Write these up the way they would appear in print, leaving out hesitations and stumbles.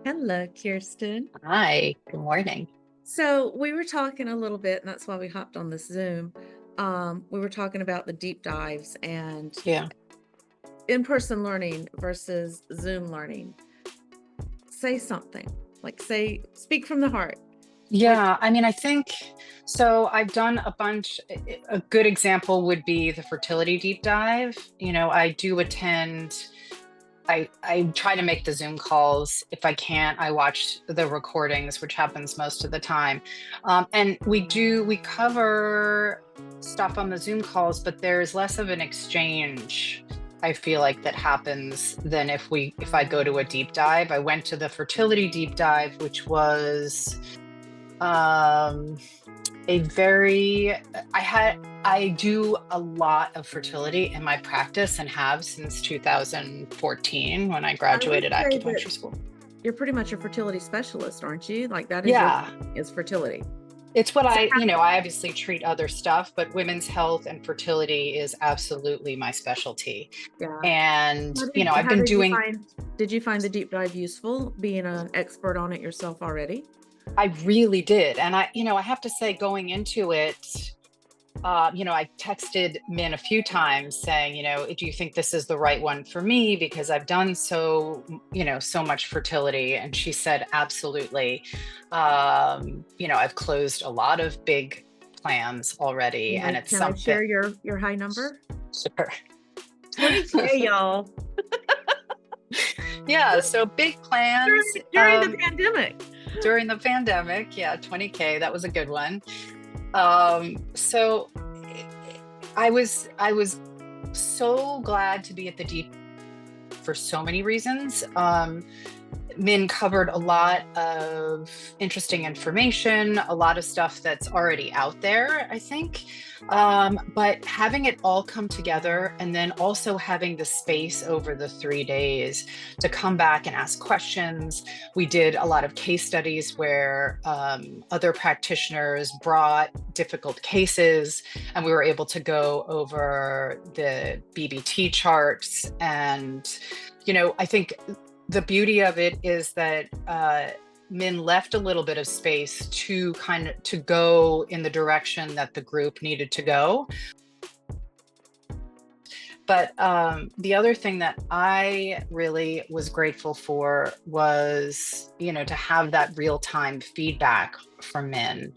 Hello, Kirsten. Hi, good morning. So we were talking a little bit, and that's why we hopped on this Zoom. We were talking about the deep dives and Yeah. in-person learning versus Zoom learning. Say something, speak from the heart. Which, Yeah, I mean, I think so. I've done a bunch. A good example would be the fertility deep dive. I do attend, I try to make the Zoom calls. If I can't, I watch the recordings, which happens most of the time. And we cover stuff on the Zoom calls, but there's less of an exchange. I feel like that happens than if I go to a deep dive. I went to the fertility deep dive, which was um a very I do a lot of fertility in my practice and have since 2014 when I I would graduated say that acupuncture school. you're pretty much a fertility specialist, aren't you? Like that is your Yeah, thing, is fertility. it's what So I obviously treat other stuff, but women's health and fertility is absolutely my specialty. yeah. And, I've How been did you doing find did you find the deep dive useful being an expert on it yourself already? I really did. And I have to say going into it, I texted Min a few times saying, do you think this is the right one for me? Because I've done so much fertility. And she said, absolutely. I've closed a lot of big plans already, and it's Can I something. share your high number? Sure. 20K, y'all. Yeah, so big plans During the pandemic. during the pandemic. Yeah, 20K, that was a good one. So I was so glad to be at the deep for so many reasons. Min covered a lot of interesting information, a lot of stuff that's already out there, I think. But having it all come together and then also having the space over the 3 days to come back and ask questions. We did a lot of case studies where other practitioners brought difficult cases, and we were able to go over the BBT charts. And, I think the beauty of it is that Min left a little bit of space to kind of to go in the direction that the group needed to go. But the other thing that I really was grateful for was, to have that real time feedback from Min.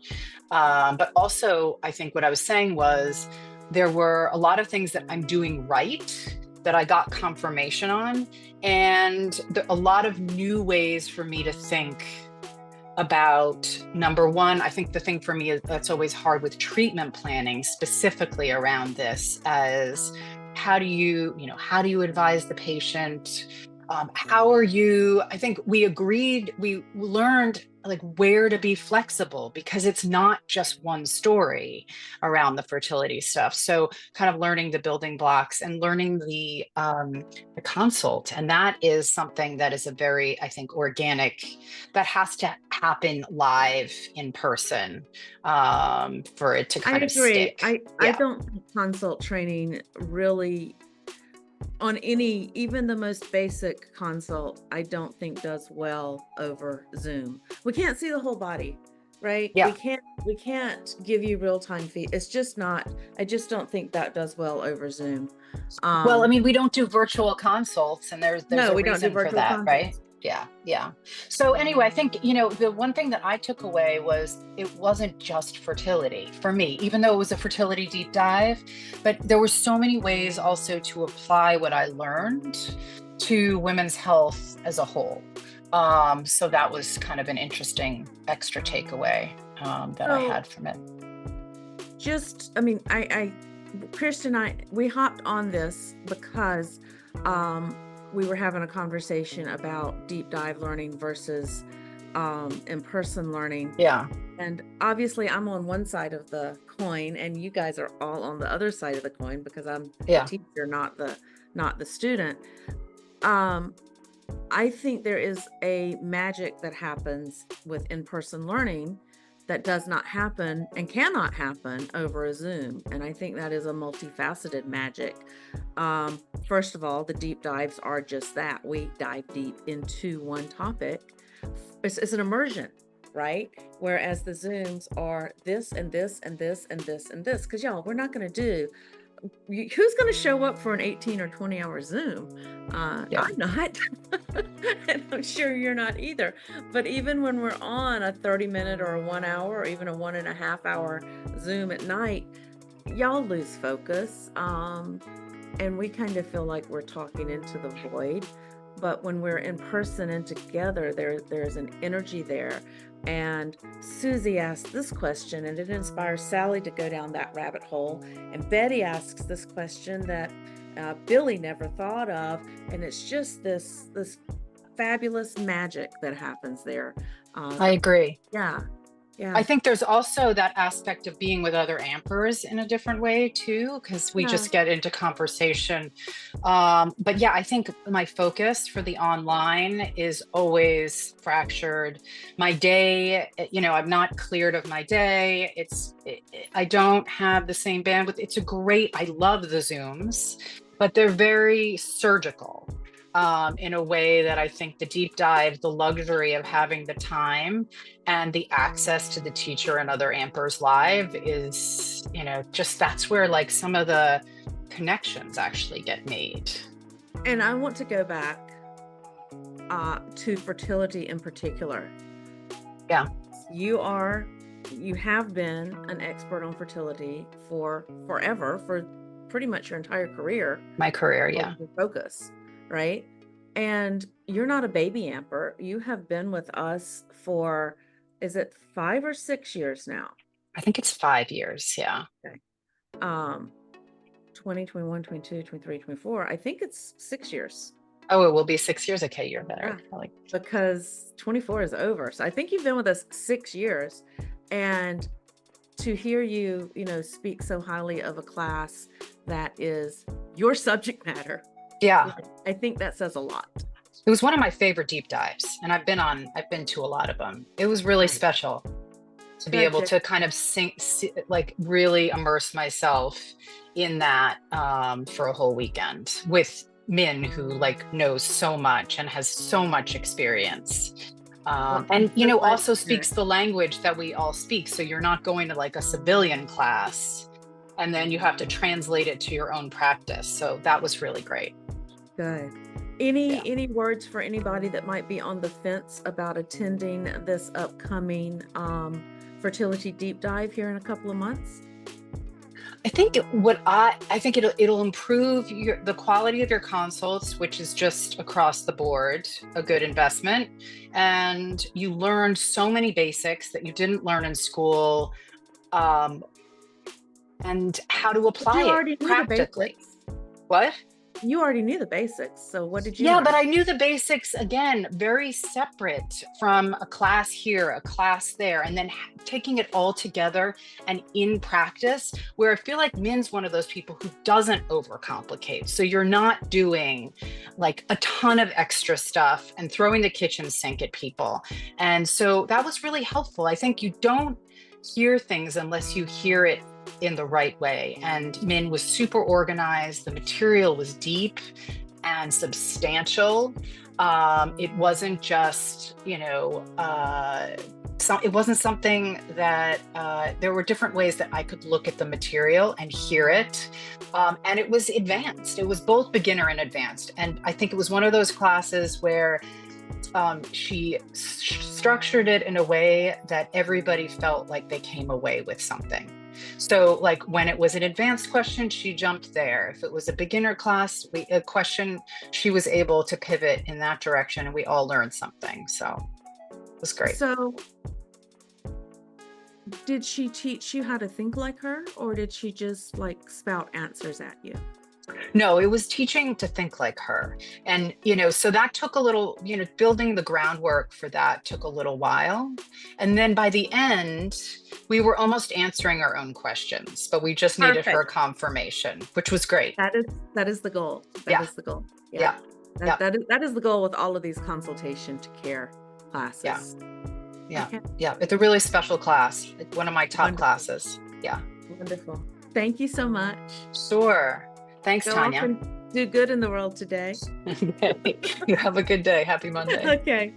But also, I think what I was saying was there were a lot of things that I'm doing right that I got confirmation on, and a lot of new ways for me to think about. Number one, I think the thing for me that's always hard with treatment planning, specifically around this, as how do you advise the patient? How are you? I think we learned like where to be flexible, because it's not just one story around the fertility stuff. So kind of learning the building blocks and learning the consult. And that is something that is a very, I think, organic, that has to happen live in person, for it to I kind of agree. stick. I Yeah. don't think consult training really on any, even the most basic consult, I don't think does well over Zoom. We can't see the whole body, right? Yeah. We can't give you real-time feed. It's just not, I just don't think that does well over Zoom. Well, I Um, mean, we don't do virtual consults, and there's no, a we don't do reason for virtual that, right? consults. Yeah, yeah. So anyway, I think, the one thing that I took away was it wasn't just fertility for me, even though it was a fertility deep dive, but there were so many ways also to apply what I learned to women's health as a whole. So that was kind of an interesting extra takeaway, that I So had from it. I mean, Kirsten and I, we hopped on this because we were having a conversation about deep dive learning versus in-person learning. Yeah, And obviously, I'm on one side of the coin, and you guys are all on the other side of the coin because I'm the yeah, teacher, not the student. Um, I think there is a magic that happens with in-person learning that does not happen and cannot happen over a Zoom. And I think that is a multifaceted magic. First of all, the deep dives are just that. We dive deep into one topic. it's an immersion, right? Whereas the Zooms are this and this and this and this and this. Because y'all, we're not going to do. Who's going to show up for an 18 or 20-hour Zoom? Yeah. I'm not, and I'm sure you're not either. But even when we're on a 30-minute or a 1 hour or even a 1.5 hour Zoom at night, y'all lose focus. And we kind of feel like we're talking into the void. But when we're in person and together, there's an energy there. And Susie asked this question, and it inspires Sally to go down that rabbit hole. And Betty asks this question that Billy never thought of, and it's just this fabulous magic that happens there. I agree. Yeah. I think there's also that aspect of being with other ampers in a different way too, because we just get into conversation. But yeah, I think my focus for the online is always fractured. My day, I'm not cleared of my day. I don't have the same bandwidth. I love the Zooms, but they're very surgical. In a way that I think the deep dive, the luxury of having the time and the access to the teacher and other ampers live is, just that's where like some of the connections actually get made. And I want to go back to fertility in particular. Yeah. You have been an expert on fertility for forever, for pretty much your entire career. My career, yeah. Your focus. Right? And you're not a baby amper. You have been with us for, is it 5 or 6 years now? I think it's 5 years. Yeah. Okay. 2021, 22, 23, 24. I think it's 6 years. Oh, it will be 6 years. Okay. You're better. Yeah. Because 24 is over. So I think you've been with us 6 years, and to hear you, speak so highly of a class that is your subject matter. Yeah. I think that says a lot. It was one of my favorite deep dives, and I've been to a lot of them. It was really special to be able to kind of really immerse myself in that for a whole weekend with Min, who knows so much and has so much experience. And also speaks the language that we all speak. So you're not going to a civilian class and then you have to translate it to your own practice. So that was really great. Good. Any words for anybody that might be on the fence about attending this upcoming fertility deep dive here in a couple of months? I think it'll improve the quality of your consults, which is just across the board a good investment. And you learned so many basics that you didn't learn in school, and how to apply it practically. What? You already knew the basics. So what did you learn? But I knew the basics, again, very separate from a class here, a class there, and then taking it all together and in practice, where I feel like Min's one of those people who doesn't overcomplicate. So you're not doing a ton of extra stuff and throwing the kitchen sink at people. And so that was really helpful. I think you don't hear things unless you hear it in the right way. And Min was super organized. The material was deep and substantial. It wasn't just, it wasn't something that there were different ways that I could look at the material and hear it. And it was advanced. It was both beginner and advanced. And I think it was one of those classes where she structured it in a way that everybody felt like they came away with something. So when it was an advanced question, she jumped there. If it was a beginner class, a question, she was able to pivot in that direction, and we all learned something. So it was great. So did she teach you how to think like her, or did she just spout answers at you? No, it was teaching to think like her. And, so that took a little, building the groundwork for that took a little while. And then by the end, we were almost answering our own questions, but we just needed her confirmation, which was great. That is the goal. That is the goal. Yeah. That is the goal with all of these consultation to care classes. Yeah. It's a really special class. It's one of my top classes. Yeah. Wonderful. Thank you so much. Sure. Thanks, Tanya. Do good in the world today. You have a good day. Happy Monday. Okay.